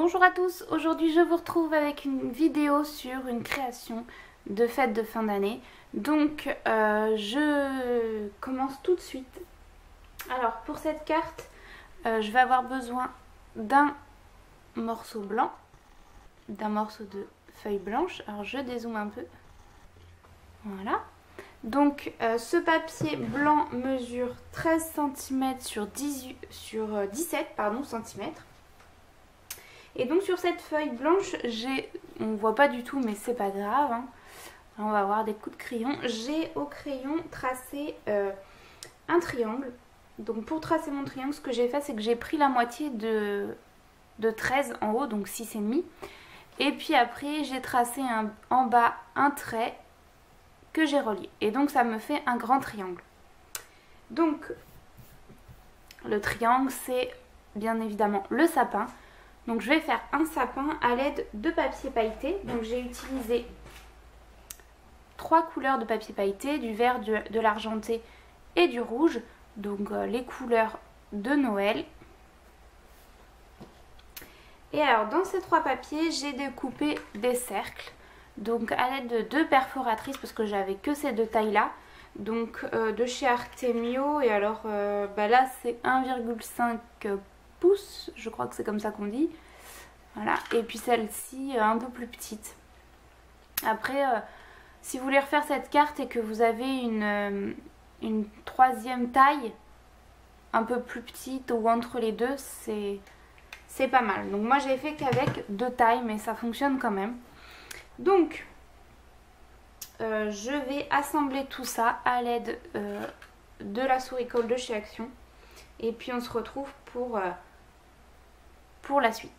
Bonjour à tous, aujourd'hui je vous retrouve avec une vidéo sur une création de fête de fin d'année. Donc je commence tout de suite. Alors pour cette carte, je vais avoir besoin d'un morceau blanc, d'un morceau de feuille blanche. Alors je dézoome un peu. Voilà. Donc ce papier blanc mesure 13 cm sur 17 cm. Et donc sur cette feuille blanche, on ne voit pas du tout mais c'est pas grave, hein. On va avoir des coups de crayon. J'ai au crayon tracé un triangle. Donc pour tracer mon triangle, ce que j'ai fait, c'est que j'ai pris la moitié de 13 en haut, donc 6,5. Et puis après, j'ai tracé en bas un trait que j'ai relié. Et donc ça me fait un grand triangle. Donc le triangle, c'est bien évidemment le sapin. Donc je vais faire un sapin à l'aide de papier pailleté. Donc j'ai utilisé 3 couleurs de papier pailleté, du vert, de l'argenté et du rouge. Donc les couleurs de Noël. Et alors dans ces 3 papiers, j'ai découpé des cercles. Donc à l'aide de 2 perforatrices parce que j'avais que ces 2 tailles là. Donc de chez Artemio. Et alors là c'est 1,5 pouces, je crois que c'est comme ça qu'on dit. Voilà, et puis celle-ci un peu plus petite. Après, si vous voulez refaire cette carte et que vous avez une troisième taille un peu plus petite ou entre les deux, c'est pas mal. Donc moi j'ai fait qu'avec 2 tailles, mais ça fonctionne quand même. Donc je vais assembler tout ça à l'aide de la souris colle de chez Action. Et puis on se retrouve pour la suite.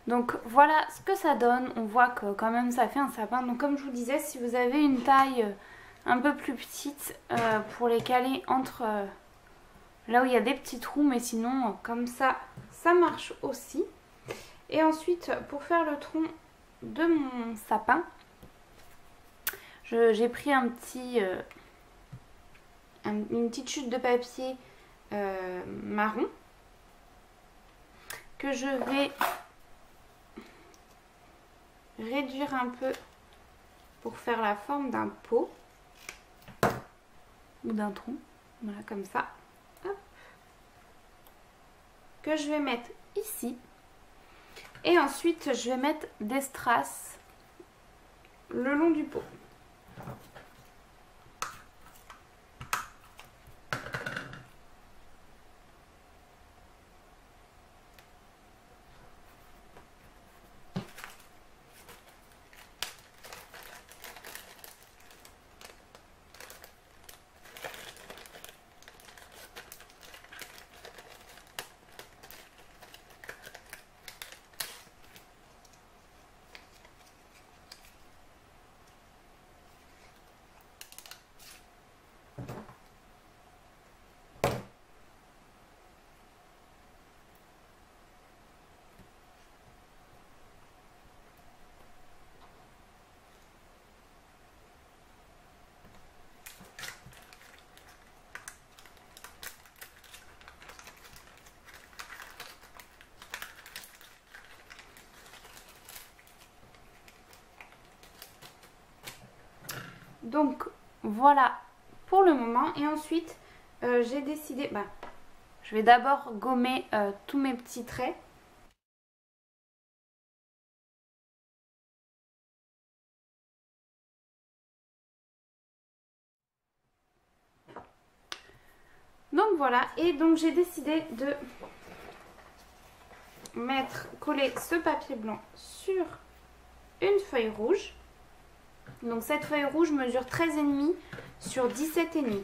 Donc voilà ce que ça donne. On voit que quand même ça fait un sapin. Donc comme je vous disais, si vous avez une taille un peu plus petite pour les caler entre là où il y a des petits trous, mais sinon comme ça marche aussi. Et ensuite pour faire le tronc de mon sapin, j'ai pris une petite chute de papier marron que je vais réduire un peu pour faire la forme d'un pot ou d'un tronc, voilà, comme ça. Hop. Que je vais mettre ici, et ensuite je vais mettre des strass le long du pot. Donc voilà pour le moment, et ensuite j'ai décidé, je vais d'abord gommer tous mes petits traits. Donc voilà, et donc j'ai décidé de coller ce papier blanc sur une feuille rouge. Donc cette feuille rouge mesure 13,5 sur 17,5.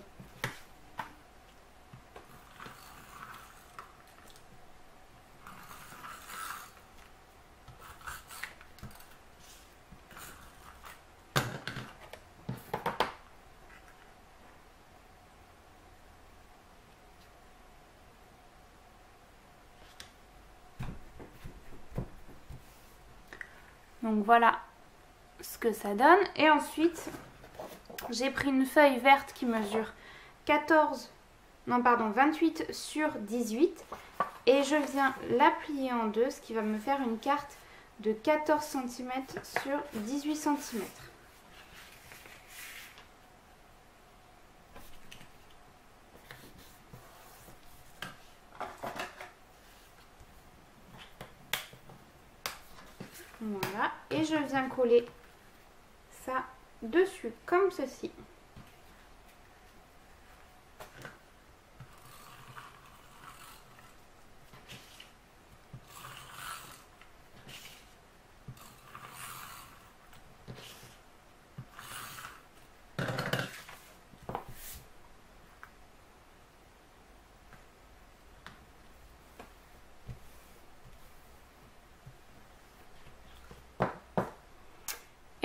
Donc voilà ce que ça donne. Et ensuite, j'ai pris une feuille verte qui mesure 28 sur 18. Et je viens la plier en deux, ce qui va me faire une carte de 14 cm sur 18 cm. Voilà, et je viens coller ça dessus comme ceci.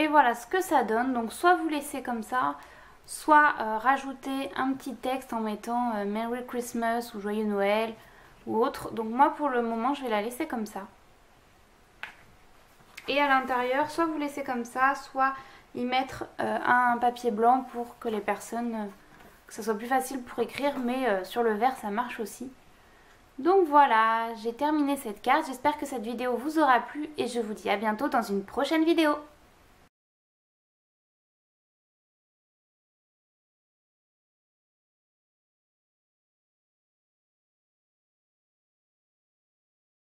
Et voilà ce que ça donne. Donc soit vous laissez comme ça, soit rajouter un petit texte en mettant Merry Christmas ou Joyeux Noël ou autre. Donc moi pour le moment je vais la laisser comme ça. Et à l'intérieur, soit vous laissez comme ça, soit y mettre un papier blanc pour que les personnes, que ça soit plus facile pour écrire, mais sur le verre ça marche aussi. Donc voilà, j'ai terminé cette carte. J'espère que cette vidéo vous aura plu et je vous dis à bientôt dans une prochaine vidéo.